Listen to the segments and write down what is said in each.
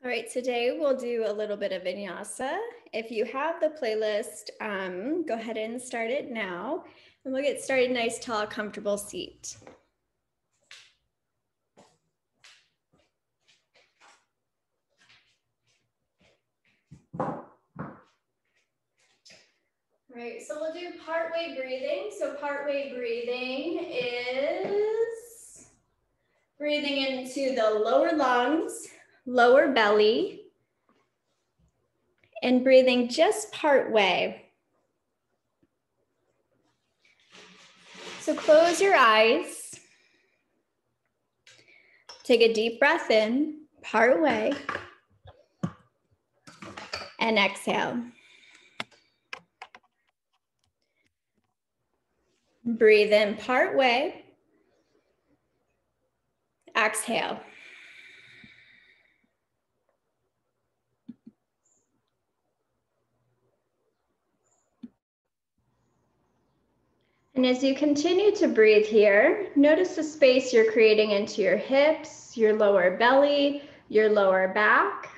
All right, today we'll do a little bit of Vinyasa. If you have the playlist, go ahead and start it now. And we'll get started, nice, tall, comfortable seat. All right, so we'll do part-way breathing. So part-way breathing is breathing into the lower lungs, lower belly, and breathing just part way. So close your eyes. Take a deep breath in, part way, and exhale. Breathe in part way, exhale. And as you continue to breathe here, notice the space you're creating into your hips, your lower belly, your lower back.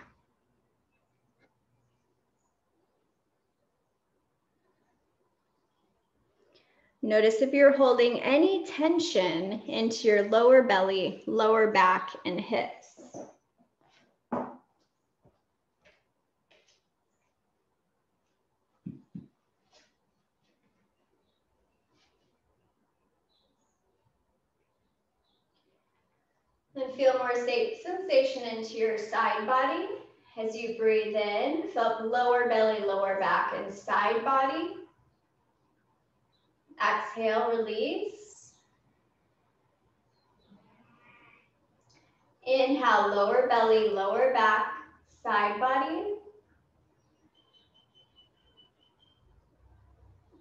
Notice if you're holding any tension into your lower belly, lower back, and hips. Then feel more sensation into your side body. As you breathe in, fill up lower belly, lower back, and side body. Exhale, release. Inhale, lower belly, lower back, side body.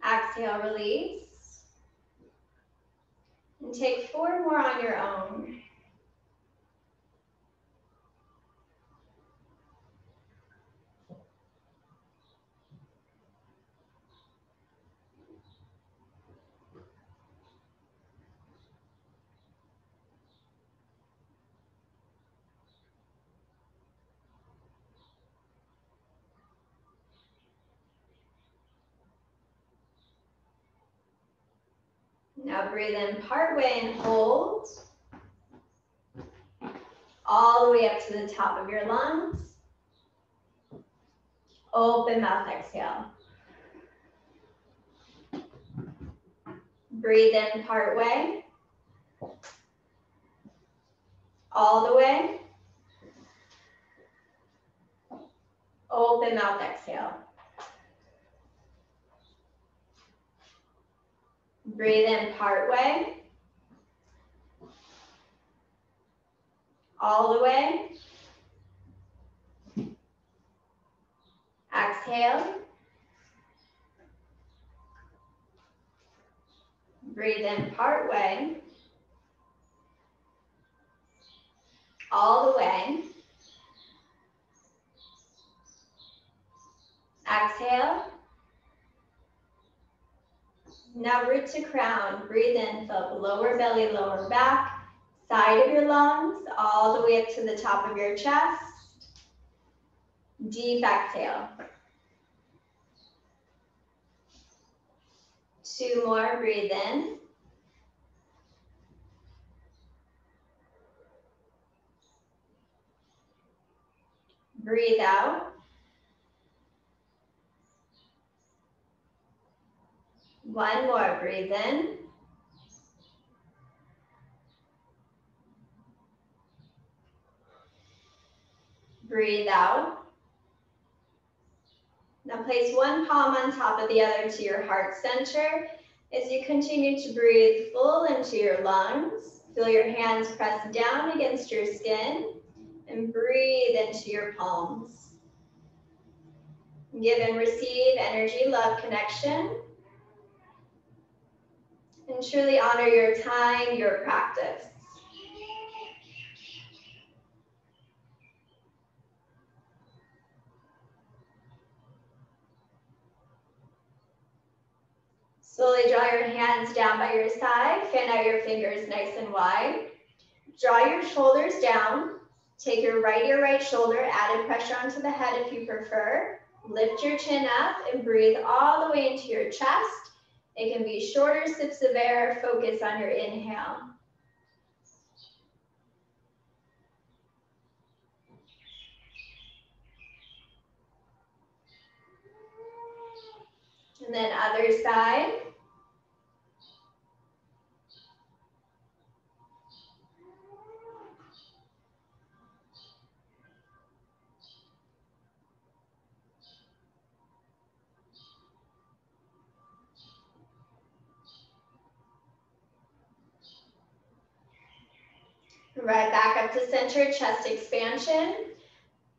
Exhale, release. And take 4 more on your own. Now breathe in part way and hold. All the way up to the top of your lungs. Open mouth, exhale. Breathe in part way. All the way. Open mouth, exhale. Breathe in part way. All the way. Exhale. Breathe in part way. All the way. Exhale. Now root to crown. Breathe in, fill up lower belly, lower back, side of your lungs, all the way up to the top of your chest. Deep exhale. 2 more, breathe in. Breathe out. 1 more, breathe in. Breathe out. Now place one palm on top of the other to your heart center. As you continue to breathe full into your lungs, feel your hands press down against your skin and breathe into your palms. Give and receive energy, love, connection. And truly honor your time, your practice. Slowly draw your hands down by your side. Fan out your fingers nice and wide. Draw your shoulders down. Take your right shoulder, added pressure onto the head if you prefer. Lift your chin up and breathe all the way into your chest. It can be shorter sips of air. Focus on your inhale. And then other side. Right back up to center, chest expansion.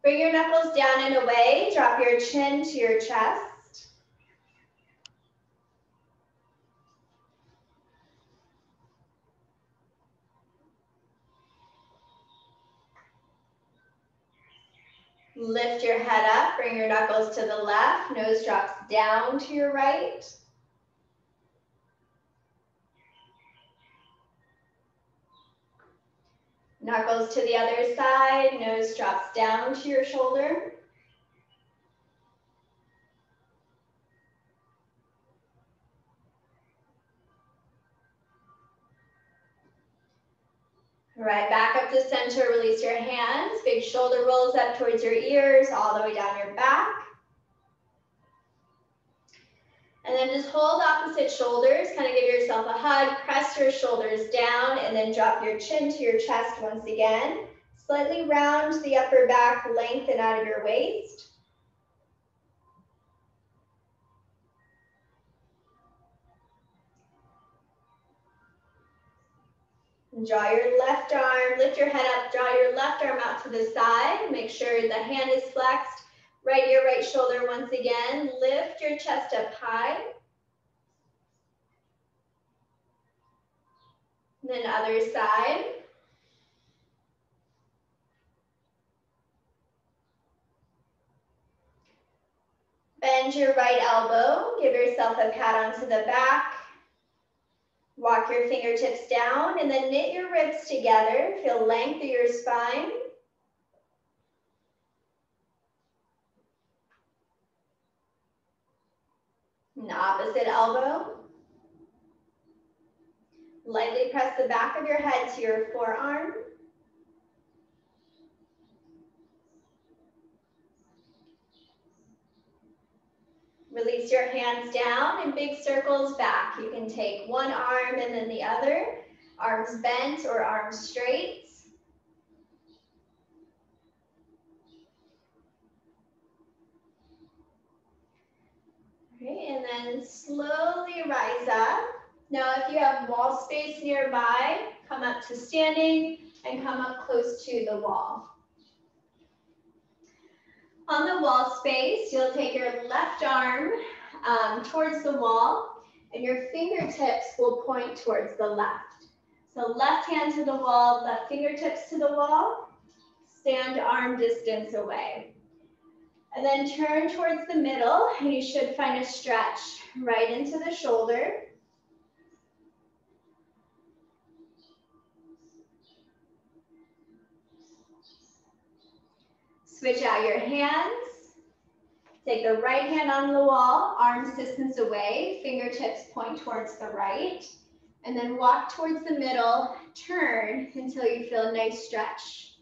Bring your knuckles down and away. Drop your chin to your chest. Lift your head up, bring your knuckles to the left, nose drops down to your right. Knuckles to the other side, nose drops down to your shoulder. Right, back up to center, release your hands. Big shoulder rolls up towards your ears, all the way down your back. And then just hold opposite shoulders, kind of give yourself a hug, press your shoulders down, and then drop your chin to your chest once again. Slightly round the upper back, lengthen out of your waist. And draw your left arm, lift your head up, draw your left arm out to the side. Make sure the hand is flexed. Right ear, right shoulder once again. Lift your chest up high. And then other side. Bend your right elbow. Give yourself a pat onto the back. Walk your fingertips down and then knit your ribs together. Feel length through your spine. And opposite elbow. Lightly press the back of your head to your forearm. Release your hands down in big circles back. You can take one arm and then the other. Arms bent or arms straight. Okay, and then slowly rise up. Now if you have wall space nearby, come up to standing and come up close to the wall. On the wall space, you'll take your left arm towards the wall and your fingertips will point towards the left. So left hand to the wall, left fingertips to the wall, stand arm distance away. And then turn towards the middle and you should find a stretch right into the shoulder. Switch out your hands. Take the right hand on the wall, arms distance away, fingertips point towards the right. And then walk towards the middle, turn until you feel a nice stretch.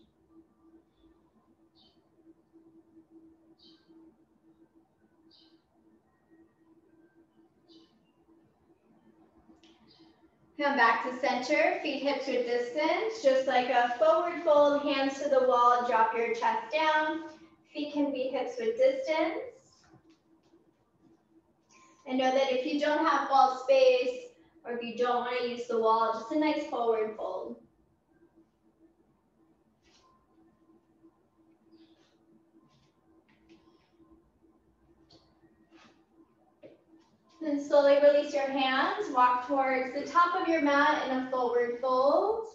Come back to center, feet hips width distance, just like a forward fold, hands to the wall, drop your chest down. Feet can be hips width distance. And know that if you don't have wall space, or if you don't want to use the wall, just a nice forward fold. Then slowly release your hands, walk towards the top of your mat in a forward fold.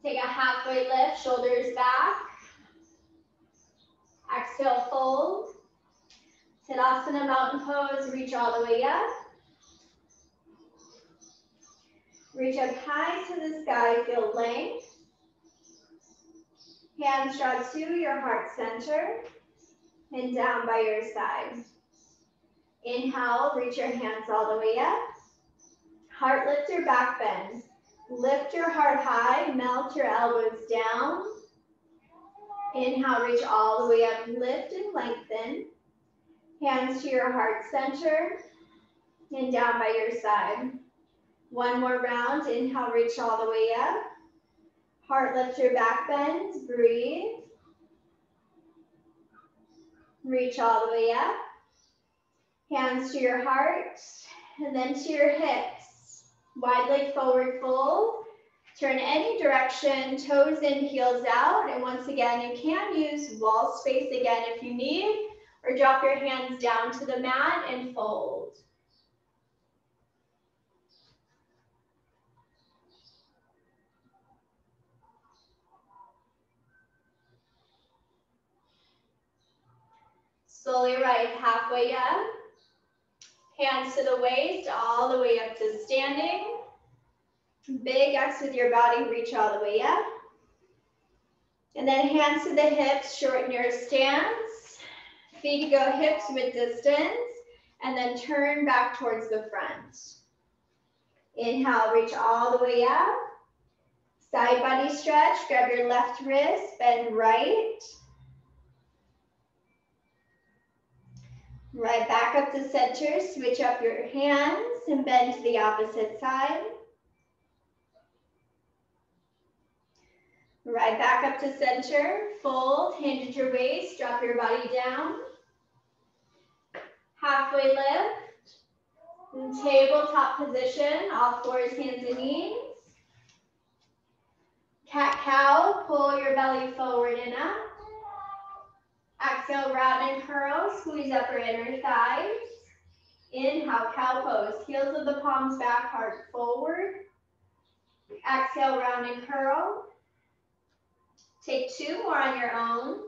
Take a halfway lift, shoulders back. Exhale, fold. Tadasana, mountain pose, reach all the way up. Reach up high to the sky, feel length. Hands draw to your heart center and down by your side. Inhale, reach your hands all the way up. Heart lift or back bend. Lift your heart high, melt your elbows down. Inhale, reach all the way up, lift and lengthen. Hands to your heart center and down by your side. One more round, inhale, reach all the way up. Heart lift your back bend, breathe. Reach all the way up. Hands to your heart and then to your hips. Wide leg forward fold. Turn any direction, toes in, heels out. And once again, you can use wall space again if you need, or drop your hands down to the mat and fold. Slowly right halfway up. Hands to the waist, all the way up to standing. Big X with your body, reach all the way up. And then hands to the hips, shorten your stance. Feet go hips with distance. And then turn back towards the front. Inhale, reach all the way up. Side body stretch, grab your left wrist, bend right. Right back up to center, switch up your hands and bend to the opposite side. Right back up to center, fold, hand at your waist, drop your body down. Halfway lift, and tabletop position, all fours, hands and knees. Cat-cow, pull your belly forward and up. Exhale, round and curl, squeeze up your inner thighs. Inhale, cow pose, heels of the palms back, heart forward. Exhale, round and curl. Take two more on your own.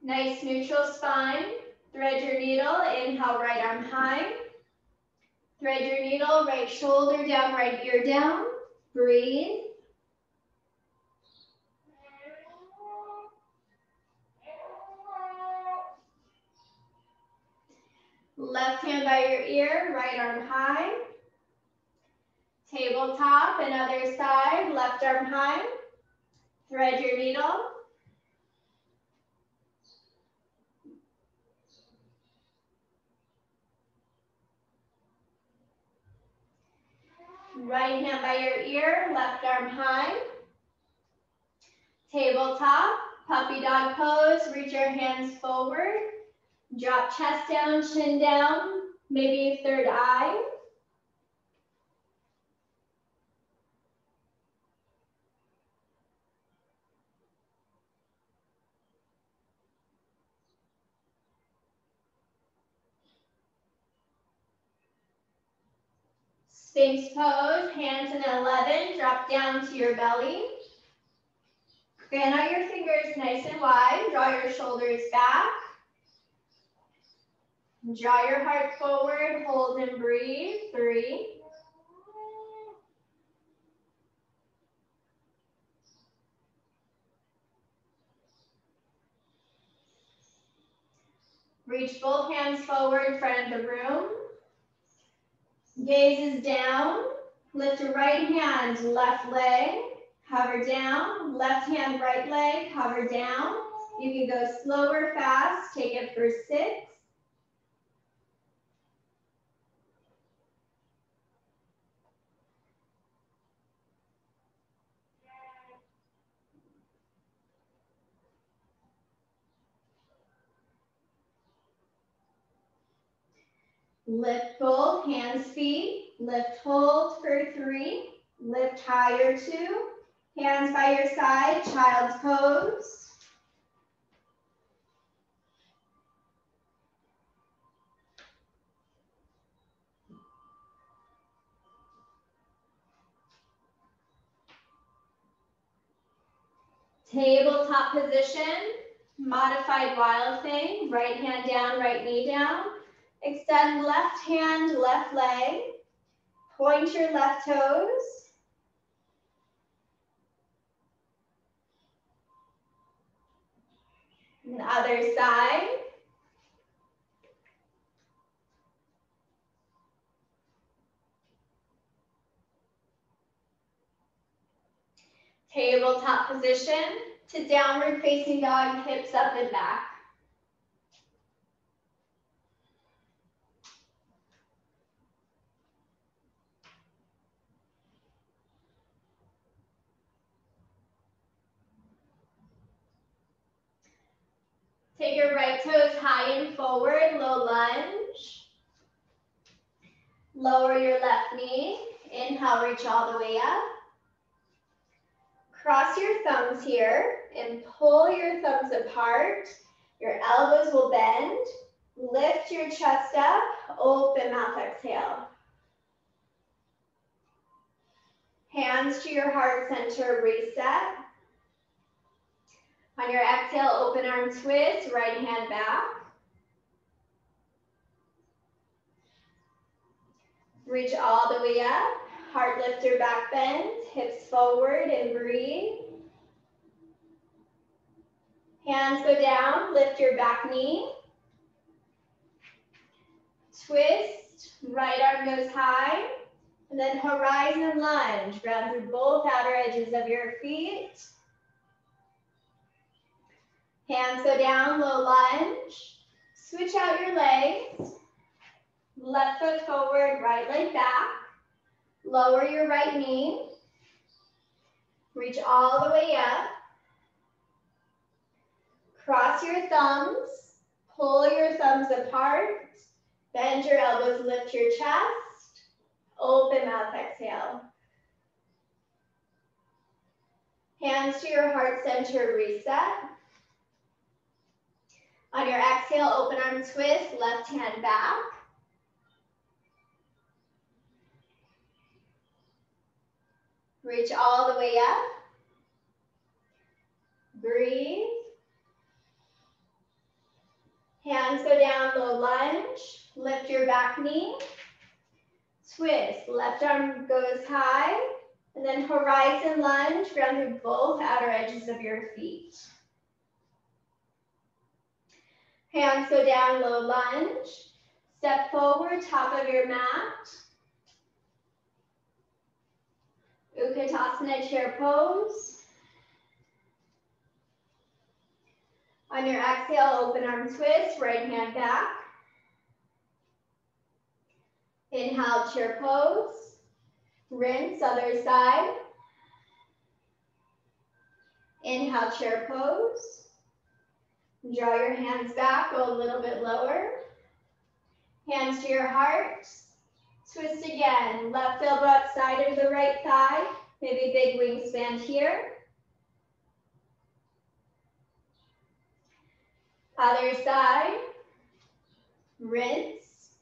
Nice neutral spine. Thread your needle, inhale, right arm high. Thread your needle, right shoulder down, right ear down. Breathe. Left hand by your ear, right arm high. Tabletop and other side, left arm high. Thread your needle. Right hand by your ear, left arm high. Tabletop, puppy dog pose, reach your hands forward. Drop chest down, chin down, maybe a third eye. Sphinx pose, hands in 11, drop down to your belly. Fan out your fingers nice and wide, draw your shoulders back. Draw your heart forward, hold and breathe, 3. Reach both hands forward, front of the room. Gaze is down. Lift your right hand, left leg, hover down. Left hand, right leg, hover down. You can go slow or fast. Take it for 6. Lift both hands, feet. Lift, hold for 3. Lift higher 2. Hands by your side, child's pose. Tabletop position, modified wild thing, right hand down, right knee down. Extend left hand, left leg. Point your left toes. And other side. Tabletop position to downward facing dog, hips up and back. Take your right toes high and forward, low lunge. Lower your left knee. Inhale, reach all the way up. Cross your thumbs here and pull your thumbs apart. Your elbows will bend. Lift your chest up, open mouth, exhale. Hands to your heart center, reset. On your exhale, open arm twist, right hand back. Reach all the way up, heart lifter, back bend, hips forward and breathe. Hands go down, lift your back knee. Twist, right arm goes high. And then horizon lunge, ground through both outer edges of your feet. Hands go down, low lunge. Switch out your legs. Left foot forward, right leg back. Lower your right knee. Reach all the way up. Cross your thumbs. Pull your thumbs apart. Bend your elbows, lift your chest. Open mouth, exhale. Hands to your heart center, reset. On your exhale, open arm twist, left hand back. Reach all the way up. Breathe. Hands go down, low lunge. Lift your back knee. Twist, left arm goes high. And then horizon lunge, ground through both outer edges of your feet. Hands go down, low lunge. Step forward, top of your mat. Utkatasana, chair pose. On your exhale, open arm twist, right hand back. Inhale, chair pose. Rinse, other side. Inhale, chair pose. Draw your hands back, go a little bit lower. Hands to your heart. Twist again. Left elbow outside of the right thigh. Maybe big wingspan here. Other side. Rinse.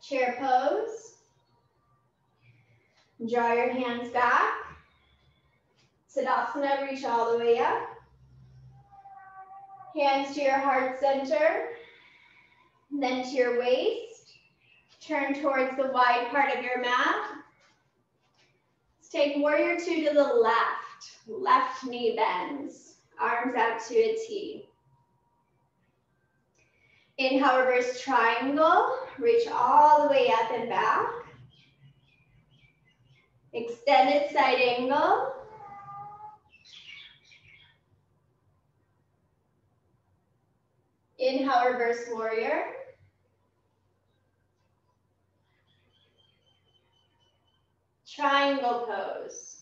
Chair pose. Draw your hands back. Tadasana, reach all the way up. Hands to your heart center, then to your waist. Turn towards the wide part of your mat. Let's take warrior two to the left. Left knee bends, arms out to a T. Inhale, reverse triangle. Reach all the way up and back. Extended side angle. Inhale, reverse warrior. Triangle pose.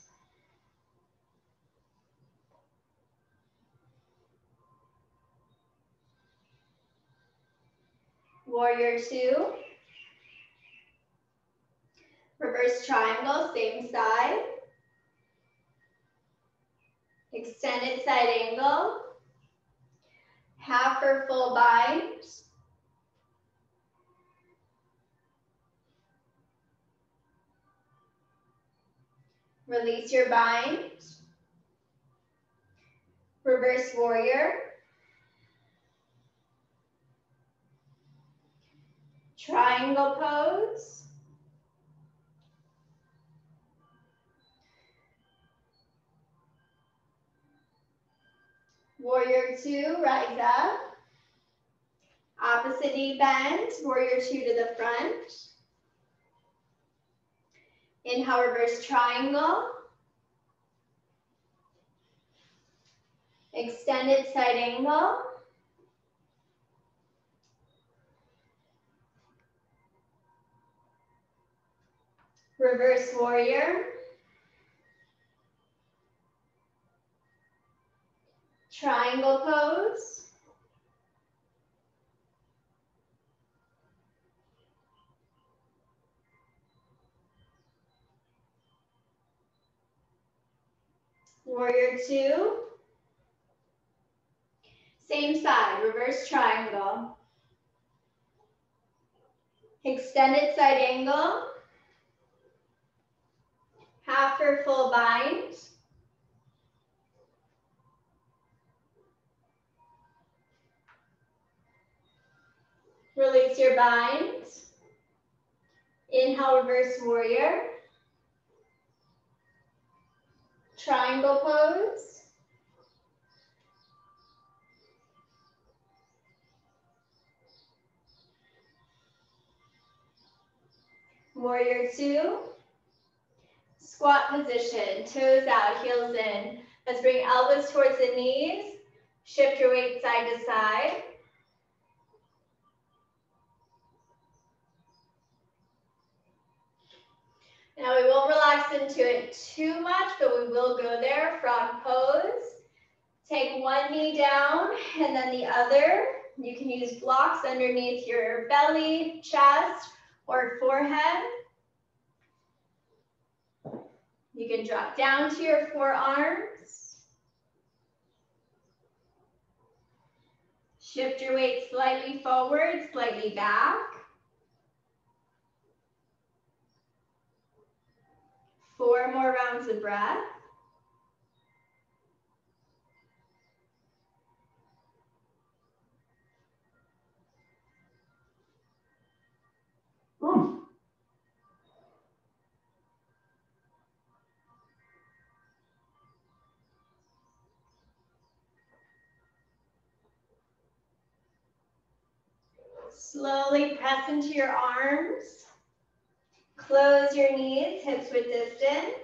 Warrior two. Reverse triangle, same side. Extended side angle. Half or full bind. Release your bind. Reverse warrior. Triangle pose. Warrior two, rise up. Opposite knee bend, warrior two to the front. Inhale, reverse triangle. Extended side angle. Reverse warrior. Triangle pose. Warrior two. Same side, reverse triangle. Extended side angle. Half or full bind. Release your bind. Inhale, reverse warrior. Triangle pose. Warrior two. Squat position, toes out, heels in. Let's bring elbows towards the knees. Shift your weight side to side. Now we won't relax into it too much, but we will go there. Frog pose. Take one knee down and then the other. You can use blocks underneath your belly, chest, or forehead. You can drop down to your forearms. Shift your weight slightly forward, slightly back. Four more rounds of breath. Slowly press into your arms. Close your knees, hips width distance.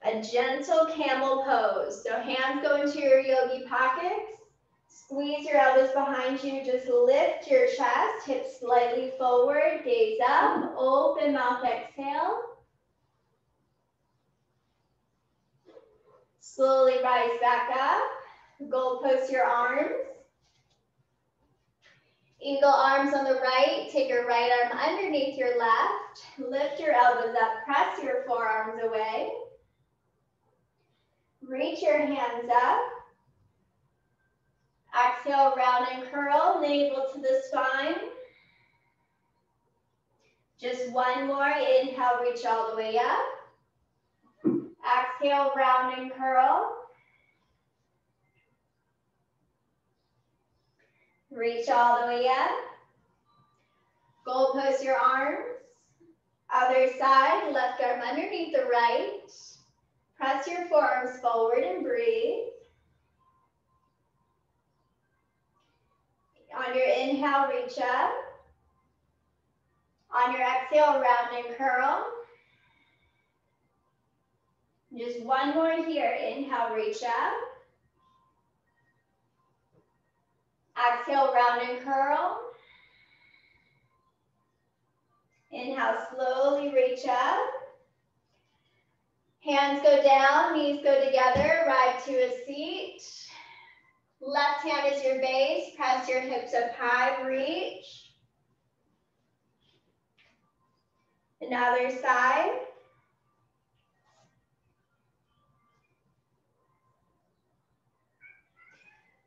A gentle camel pose. So hands go into your yogi pockets. Squeeze your elbows behind you. Just lift your chest, hips slightly forward, gaze up, open mouth, exhale. Slowly rise back up. Goal post your arms. Eagle arms on the right. Take your right arm underneath your left. Lift your elbows up. Press your forearms away. Reach your hands up. Exhale, round and curl, navel to the spine. Just one more. Inhale, reach all the way up. Exhale, round and curl. Reach all the way up. Goal post your arms. Other side, left arm underneath the right. Press your forearms forward and breathe. On your inhale, reach up. On your exhale, round and curl. Just one more here. Inhale, reach up. Exhale, round and curl. Inhale, slowly reach up. Hands go down, knees go together, arrive to a seat. Left hand is your base, press your hips up high, reach. Another side.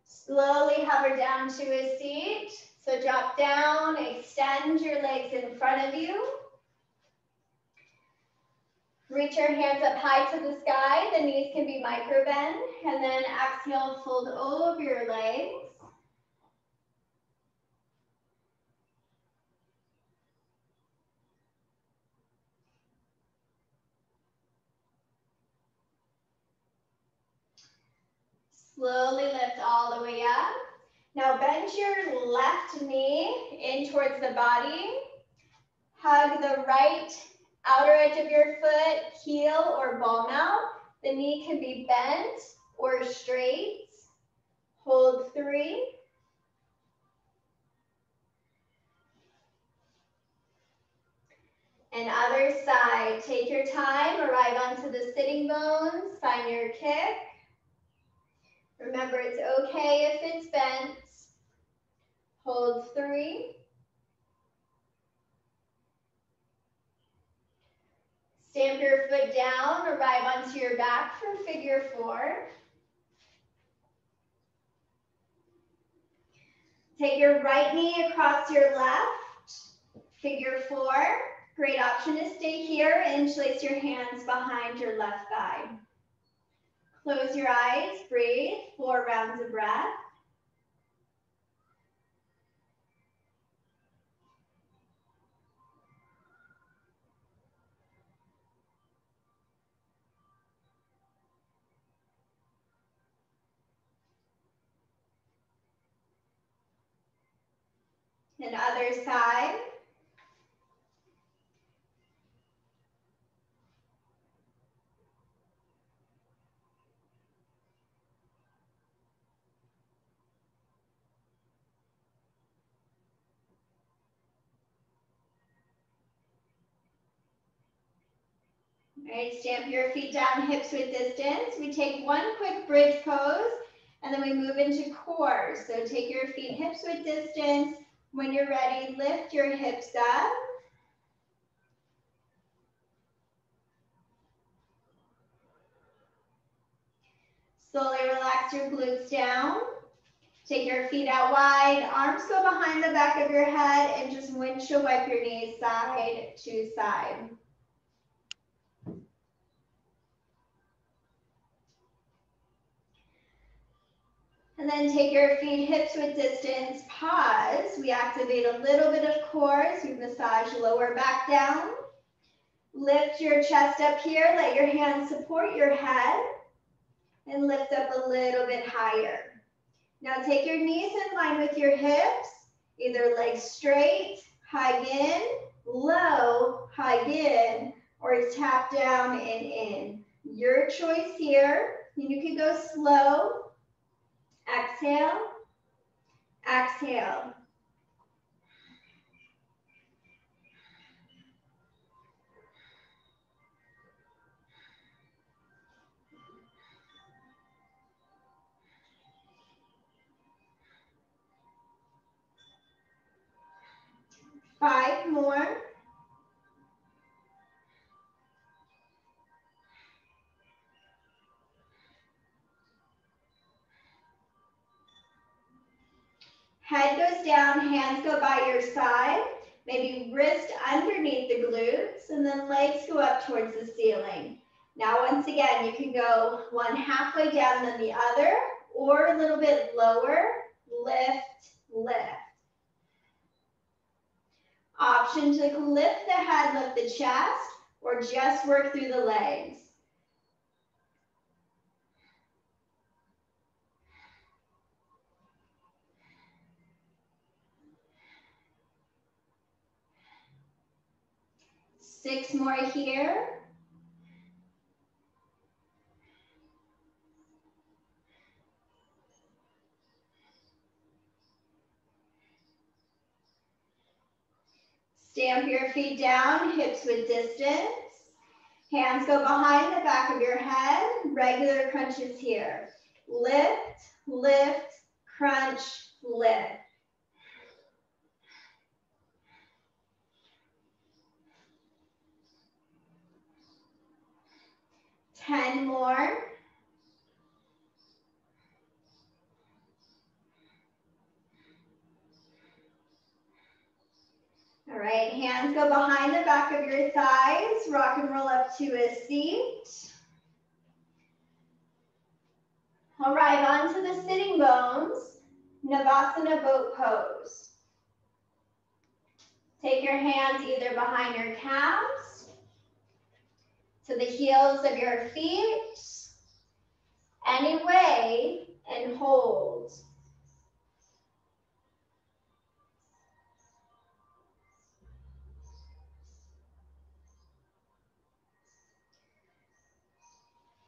Slowly hover down to a seat. So drop down, extend your legs in front of you. Reach your hands up high to the sky. The knees can be micro bend. And then exhale, fold over your legs. Slowly lift all the way up. Now bend your left knee in towards the body. Hug the right outer edge of your foot, heel or ball mount. The knee can be bent or straight. Hold 3. And other side. Take your time, arrive onto the sitting bones, find your kick. Remember, it's okay if it's bent. Hold 3. Stamp your foot down, arrive onto your back for figure 4. Take your right knee across your left, figure 4. Great option to stay here and place your hands behind your left thigh. Close your eyes, breathe, 4 rounds of breath. And other side. All right, stamp your feet down, hips width distance. We take one quick bridge pose, and then we move into core. So take your feet hips width distance. When you're ready, lift your hips up. Slowly relax your glutes down. Take your feet out wide, arms go behind the back of your head, and just windshield wipe your knees side to side. And then take your feet hips width distance, pause. We activate a little bit of core as we massage lower back down. Lift your chest up here, let your hands support your head, and lift up a little bit higher. Now take your knees in line with your hips, either legs straight, hug in, low, hug in, or tap down and in. Your choice here. You can go slow. Exhale, exhale. Five more. Head goes down, hands go by your side. Maybe wrist underneath the glutes, and then legs go up towards the ceiling. Now, once again, you can go one halfway down than the other, or a little bit lower. Lift, lift. Option to lift the head, lift the chest, or just work through the legs. Six more here. Stamp your feet down, hips width distance. Hands go behind the back of your head. Regular crunches here. Lift, lift, crunch, lift. Ten more. All right, hands go behind the back of your thighs. Rock and roll up to a seat. All right, onto the sitting bones. Navasana boat pose. Take your hands either behind your calves, to the heels of your feet, any way, and hold.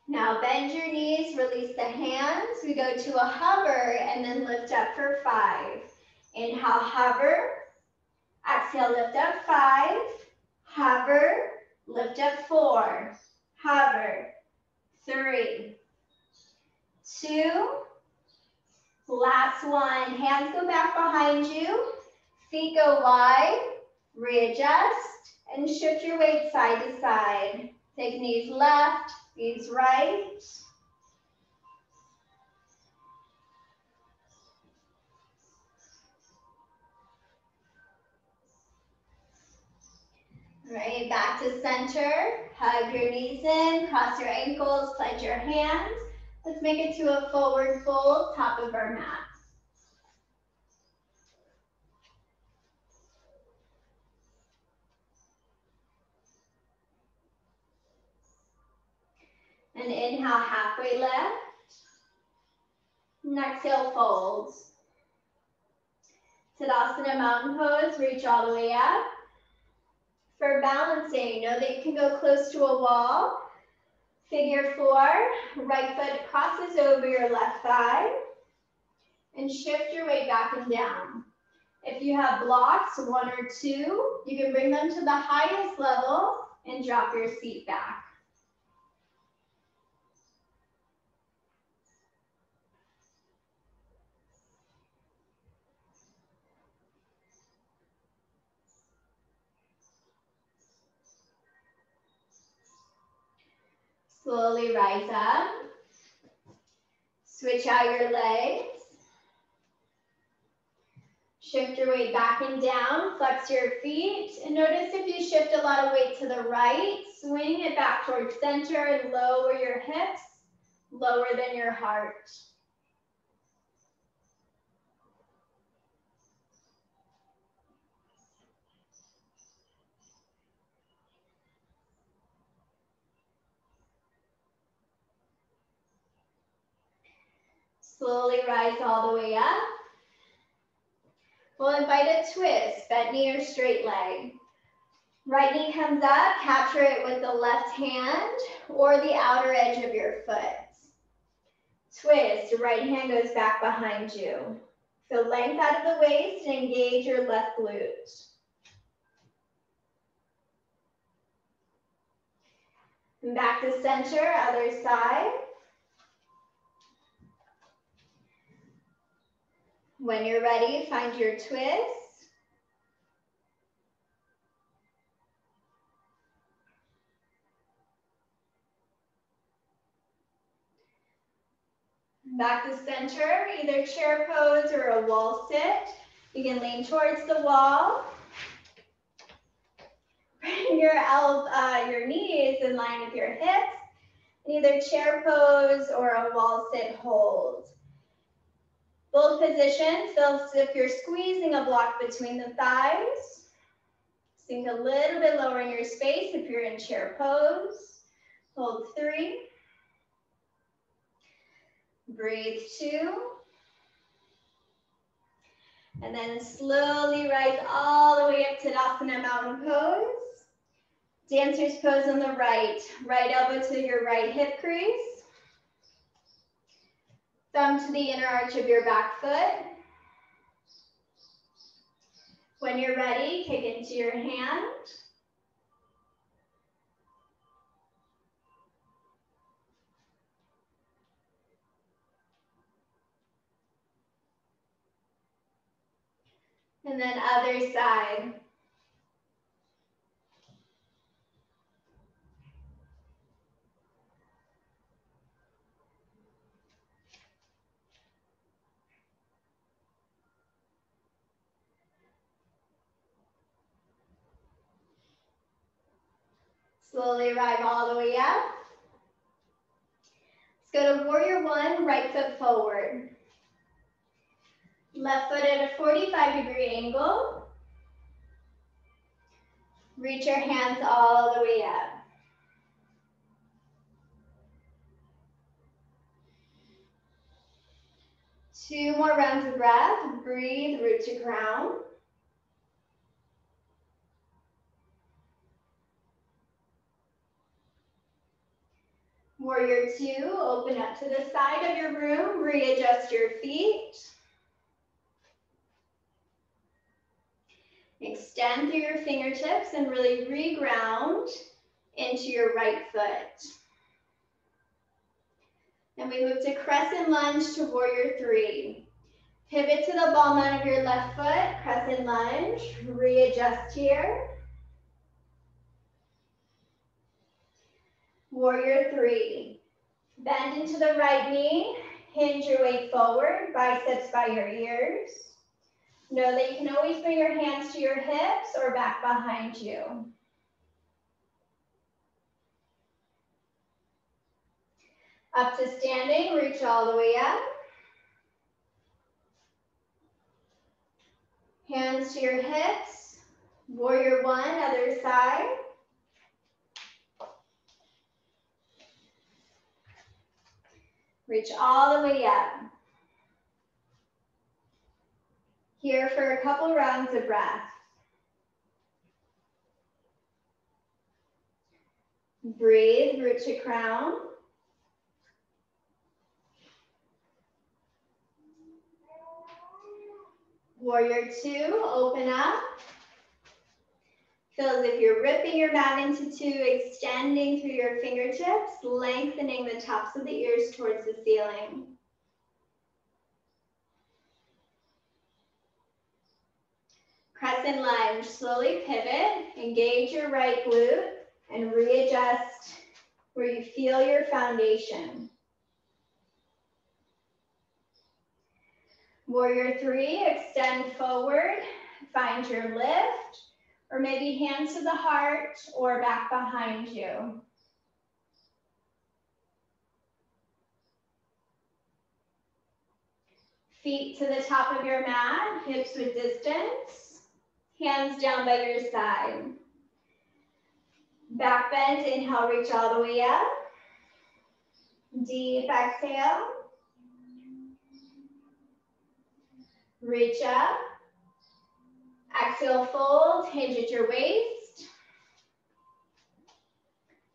Now bend your knees, release the hands. We go to a hover and then lift up for 5. Inhale, hover. Exhale, lift up 5. Hover, lift up 4. Hover, 3, 2. Last one. Hands go back behind you. Feet go wide. Readjust and shift your weight side to side. Take knees left, knees right. All right, back to center. Hug your knees in, cross your ankles, pledge your hands. Let's make it to a forward fold, top of our mat. And inhale, halfway lift. And exhale, fold. Tadasana mountain pose, reach all the way up. For balancing, know that you can go close to a wall. Figure 4, right foot crosses over your left thigh. And shift your weight back and down. If you have blocks, 1 or 2, you can bring them to the highest level and drop your seat back. Slowly rise up. Switch out your legs. Shift your weight back and down. Flex your feet. And notice if you shift a lot of weight to the right, swing it back towards center and lower your hips, lower than your heart. Slowly rise all the way up. We'll invite a twist, bent knee or straight leg. Right knee comes up, capture it with the left hand or the outer edge of your foot. Twist, right hand goes back behind you. Feel length out of the waist and engage your left glute. And back to center, other side. When you're ready, find your twist. Back to center, either chair pose or a wall sit. You can lean towards the wall. Bring your knees in line with your hips. Either chair pose or a wall sit hold. Both positions, feel as if you're squeezing a block between the thighs. Sink a little bit lower in your space if you're in chair pose. Hold 3. Breathe 2. And then slowly rise all the way up to Tadasana mountain pose. Dancer's pose on the right. Right elbow to your right hip crease. Thumb to the inner arch of your back foot. When you're ready, kick into your hand. And then other side. Slowly arrive all the way up. Let's go to warrior one, right foot forward. Left foot at a 45-degree angle. Reach your hands all the way up. Two more rounds of breath. Breathe, root to ground. Warrior two, open up to the side of your room. Readjust your feet. Extend through your fingertips and really reground into your right foot. And we move to crescent lunge to warrior three. Pivot to the ball mount of your left foot, crescent lunge, readjust here. Warrior three. Bend into the right knee, hinge your weight forward, biceps by your ears. Know that you can always bring your hands to your hips or back behind you. Up to standing, reach all the way up. Hands to your hips. Warrior one, other side. Reach all the way up. Here for a couple rounds of breath. Breathe, root to crown. Warrior two, open up. Feel as if you're ripping your mat into two, extending through your fingertips, lengthening the tops of the ears towards the ceiling. Crescent lunge, slowly pivot, engage your right glute, and readjust where you feel your foundation. Warrior three, extend forward, find your lift, or maybe hands to the heart or back behind you. Feet to the top of your mat, hips with distance, hands down by your side. Back bend, inhale, reach all the way up. Deep exhale. Reach up. Exhale, fold, hinge at your waist.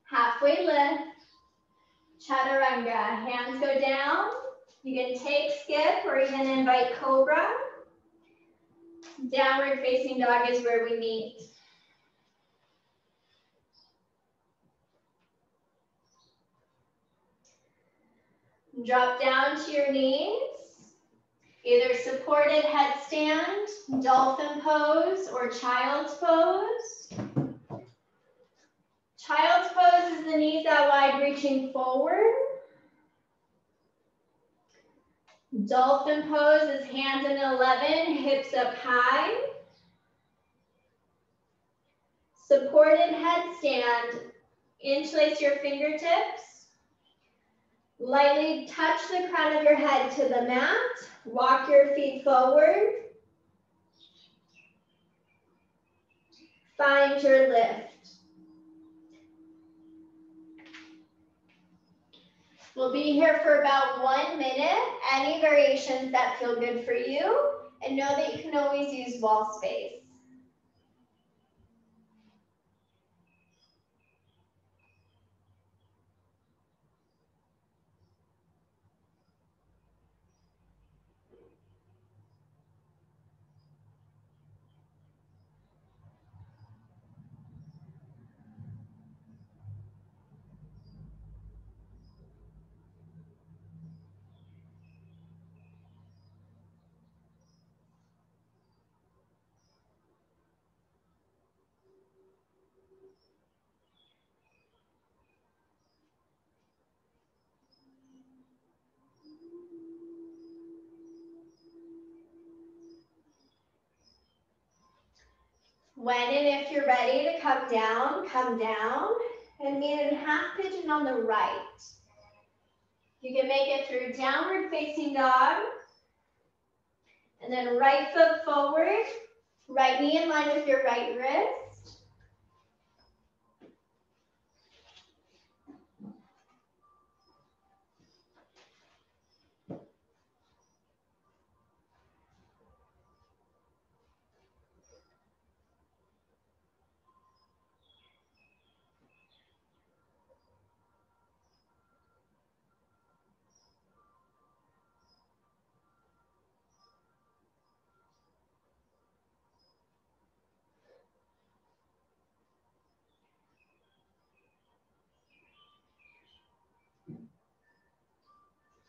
Halfway lift. Chaturanga, hands go down. You can take, skip, or even invite cobra. Downward facing dog is where we meet. Drop down to your knees. Either supported headstand, dolphin pose, or child's pose. Child's pose is the knees out wide, reaching forward. Dolphin pose is hands in 11, hips up high. Supported headstand, interlace your fingertips. Lightly touch the crown of your head to the mat. Walk your feet forward. Find your lift. We'll be here for about 1 minute. Any variations that feel good for you, and know that you can always use wall space. When and if you're ready to come down, come down. And meet in half pigeon on the right. You can make it through downward facing dog. And then right foot forward, right knee in line with your right wrist.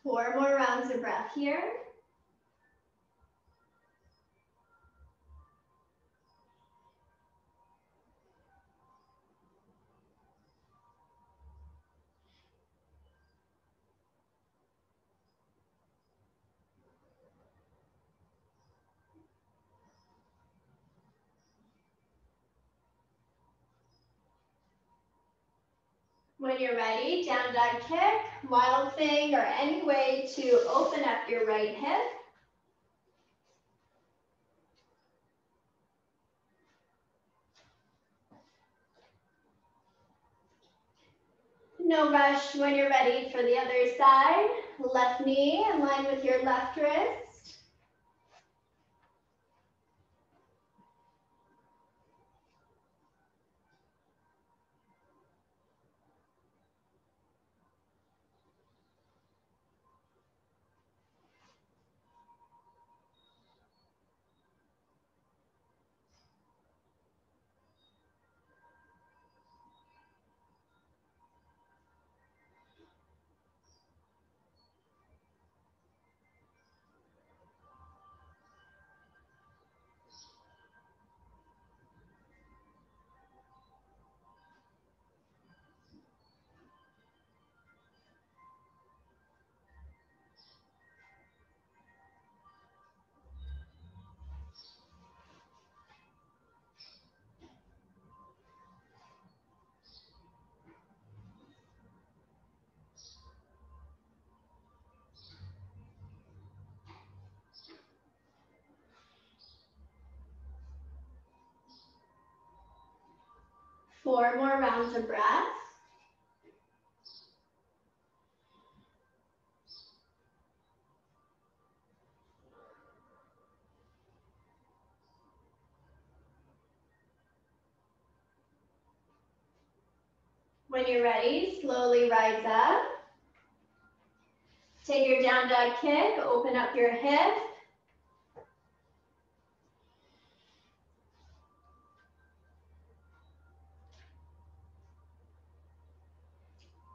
4 more rounds of breath here. When you're ready, down dog kick, wild thing, or any way to open up your right hip. No rush when you're ready for the other side. Left knee in line with your left wrist. Four more rounds of breath. When you're ready, slowly rise up. Take your down dog kick, open up your hip.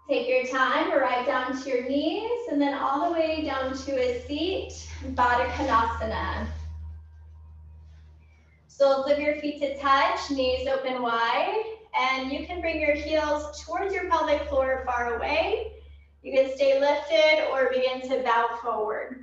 Take your time, arrive down to your knees, and then all the way down to a seat, Baddha Konasana. Soles of your feet to touch, knees open wide, and you can bring your heels towards your pelvic floor far away. You can stay lifted or begin to bow forward.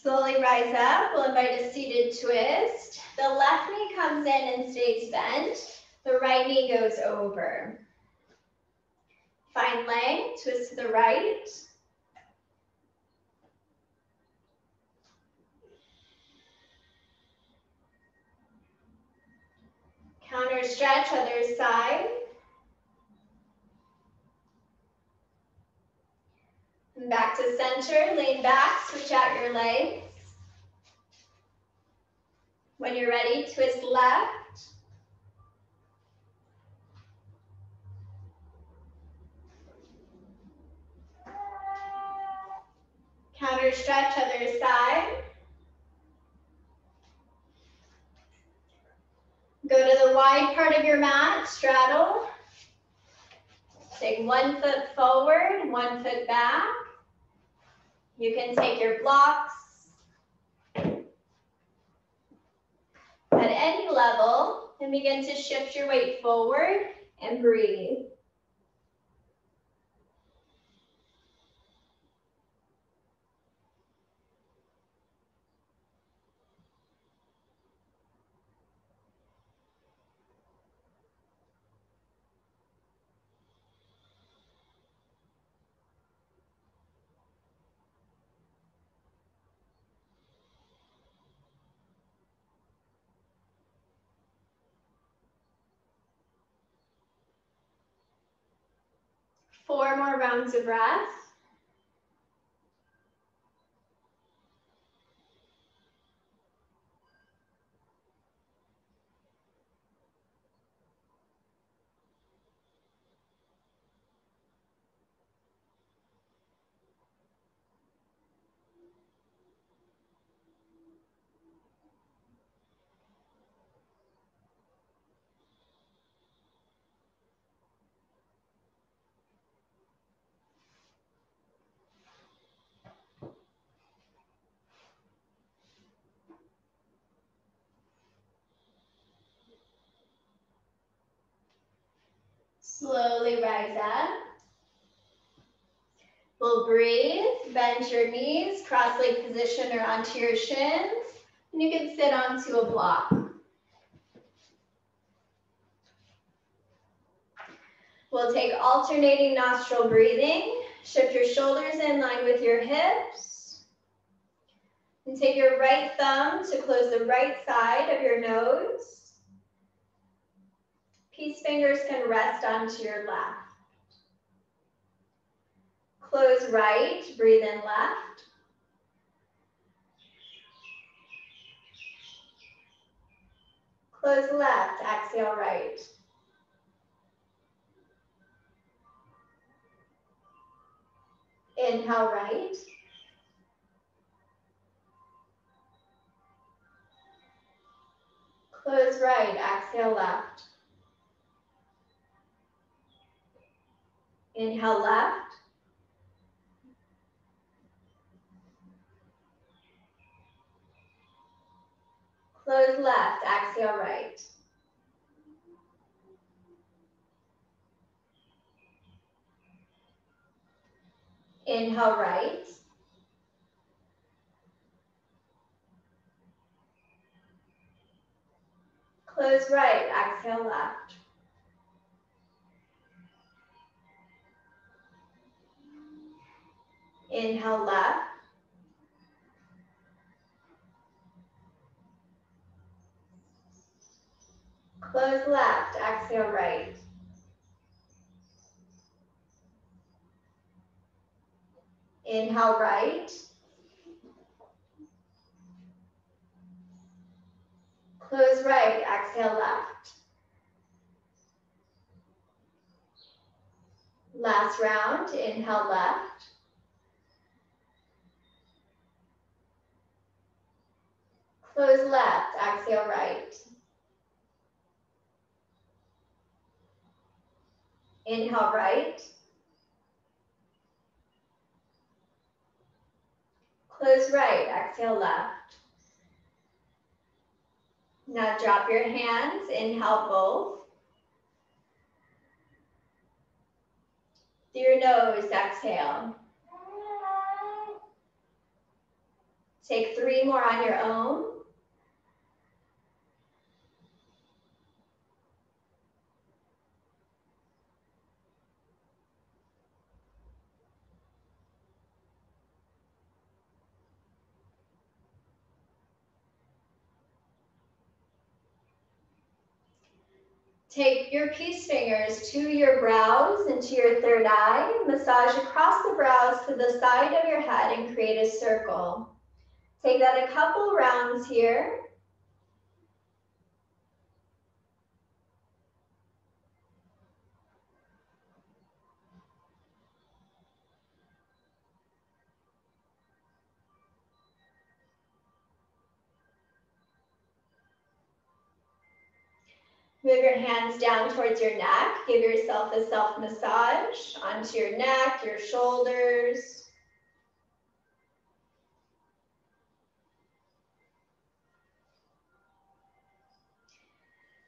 Slowly rise up. We'll invite a seated twist. The left knee comes in and stays bent. The right knee goes over. Find length, twist to the right. Counter stretch, other side. And back to center, lean back, switch out your legs. When you're ready, twist left. Counter stretch, other side. Go to the wide part of your mat, straddle. Take 1 foot forward, 1 foot back. You can take your blocks And begin to shift your weight forward and breathe. Four more rounds of breath. Slowly rise up. We'll breathe, bend your knees, cross leg position or onto your shins, and you can sit onto a block. We'll take alternating nostril breathing. Shift your shoulders in line with your hips. And take your right thumb to close the right side of your nose. Peace fingers can rest onto your left. Close right, breathe in left. Close left, exhale right. Inhale right. Close right, exhale left. Inhale left. Close left, exhale right. Inhale right. Close right, exhale left. Inhale left. Close left, exhale right. Inhale right. Close right, exhale left. Last round, inhale left. Close left, exhale right. Inhale right. Close right, exhale left. Now drop your hands, inhale both. Through your nose, exhale. Take 3 more on your own. Take your peace fingers to your brows and to your third eye. Massage across the brows to the side of your head and create a circle. Take that a couple rounds here. Move your hands down towards your neck. Give yourself a self massage onto your neck, your shoulders.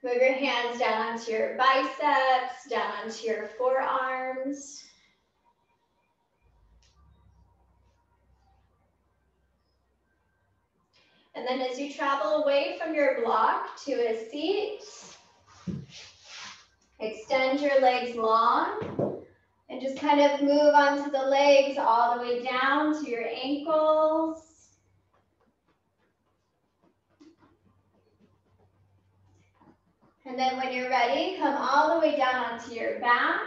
Move your hands down onto your biceps, down onto your forearms. And then as you travel away from your block to a seat, extend your legs long and just kind of move onto the legs all the way down to your ankles. And then when you're ready, come all the way down onto your back.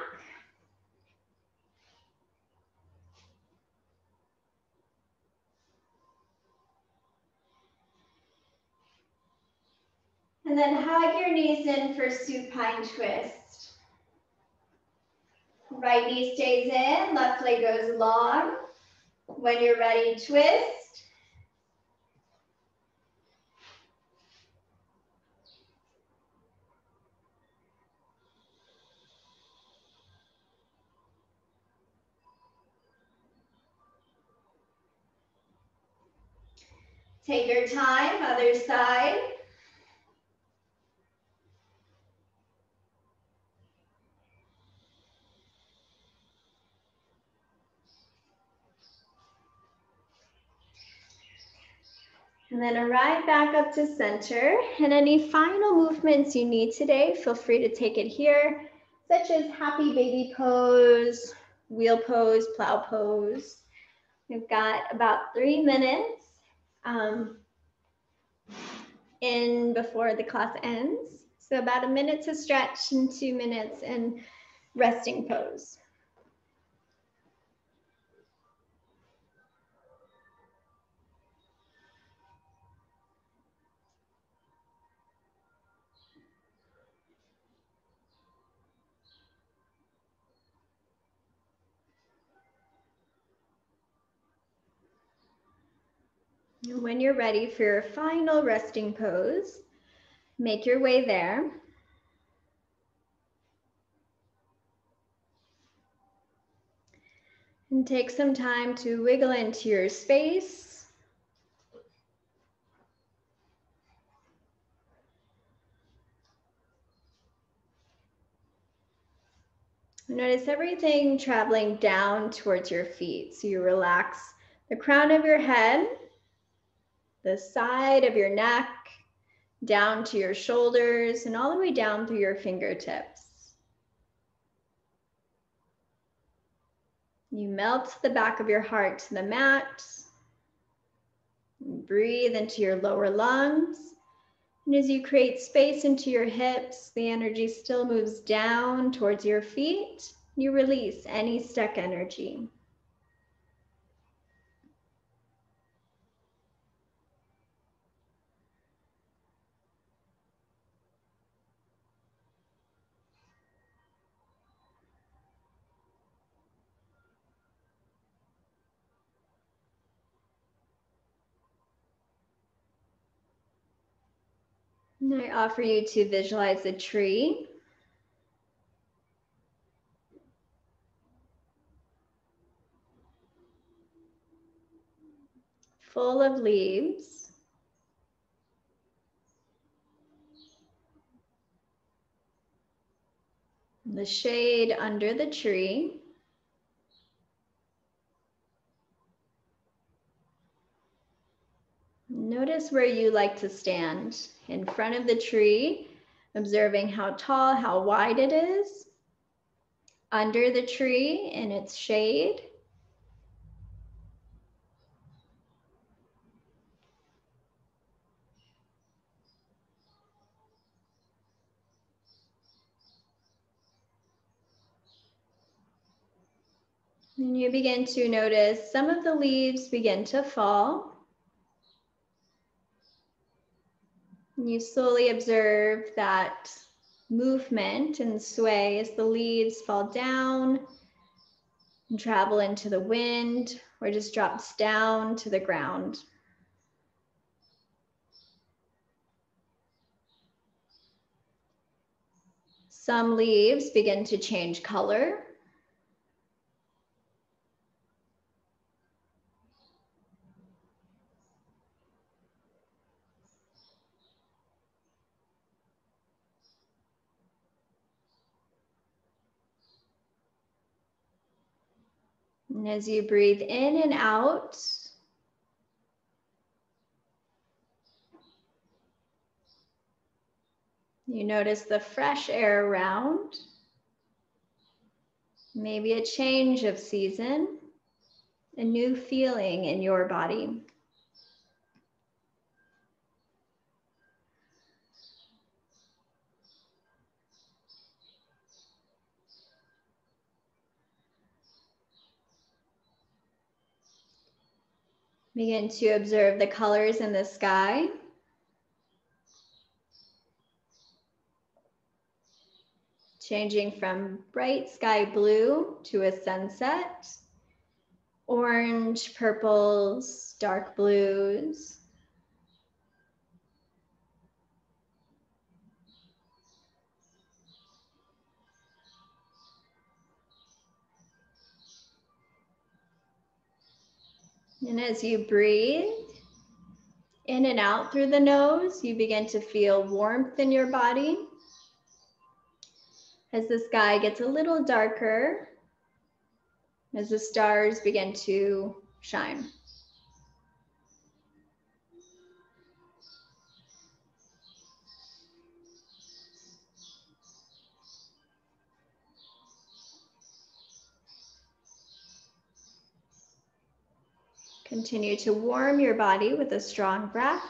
And then hug your knees in for supine twist. Right knee stays in, left leg goes long. When you're ready, twist. Take your time, other side. And then arrive back up to center. And any final movements you need today, feel free to take it here, such as happy baby pose, wheel pose, plow pose. We've got about 3 minutes in before the class ends. So about a minute to stretch and 2 minutes in resting pose. And when you're ready for your final resting pose, make your way there. And take some time to wiggle into your space. Notice everything traveling down towards your feet. So you relax the crown of your head, the side of your neck, down to your shoulders, and all the way down through your fingertips. You melt the back of your heart to the mat. Breathe into your lower lungs. And as you create space into your hips, the energy still moves down towards your feet. You release any stuck energy. And I offer you to visualize a tree. Full of leaves. The shade under the tree. Notice where you like to stand. In front of the tree, observing how tall, how wide it is. Under the tree in its shade. And you begin to notice some of the leaves begin to fall. And you slowly observe that movement and sway as the leaves fall down and travel into the wind or just drops down to the ground. Some leaves begin to change color. And as you breathe in and out, you notice the fresh air around, maybe a change of season, a new feeling in your body. Begin to observe the colors in the sky. Changing from bright sky blue to a sunset, orange, purples, dark blues. And as you breathe in and out through the nose, you begin to feel warmth in your body. As the sky gets a little darker, as the stars begin to shine. Continue to warm your body with a strong breath.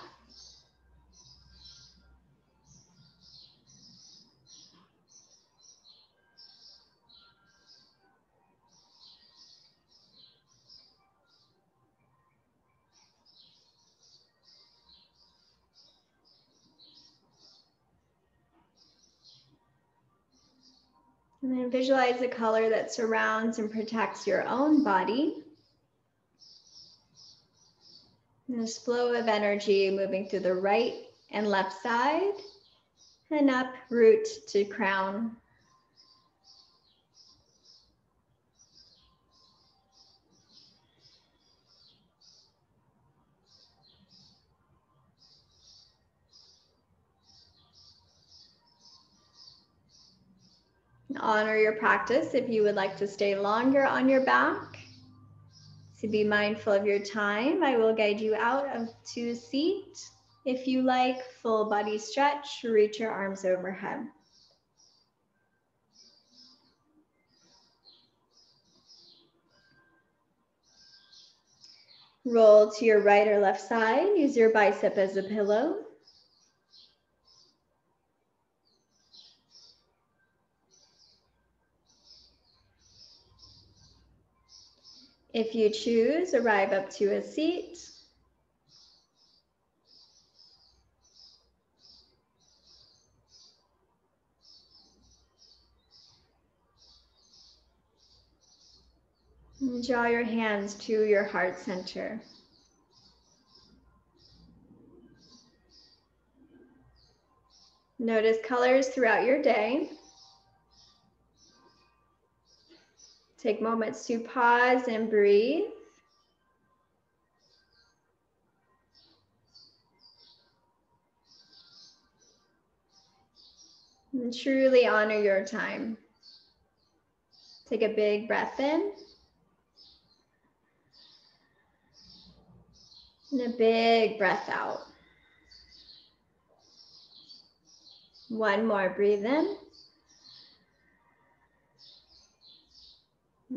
And then visualize the color that surrounds and protects your own body. And this flow of energy moving through the right and left side and up root to crown. Honor your practice if you would like to stay longer on your back. To be mindful of your time, I will guide you out to a seat. If you like, full body stretch, reach your arms overhead. Roll to your right or left side. Use your bicep as a pillow. If you choose, arrive up to a seat. And draw your hands to your heart center. Notice colors throughout your day. Take moments to pause and breathe. And truly honor your time. Take a big breath in. And a big breath out. One more, breathe in.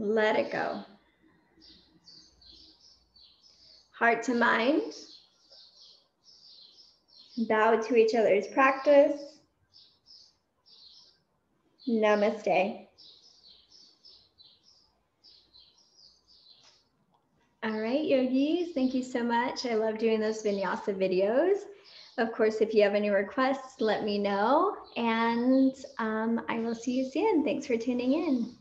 Let it go. Heart to mind. Bow to each other's practice. Namaste. All right, yogis, thank you so much. I love doing those Vinyasa videos. Of course, if you have any requests, let me know. And I will see you soon. Thanks for tuning in.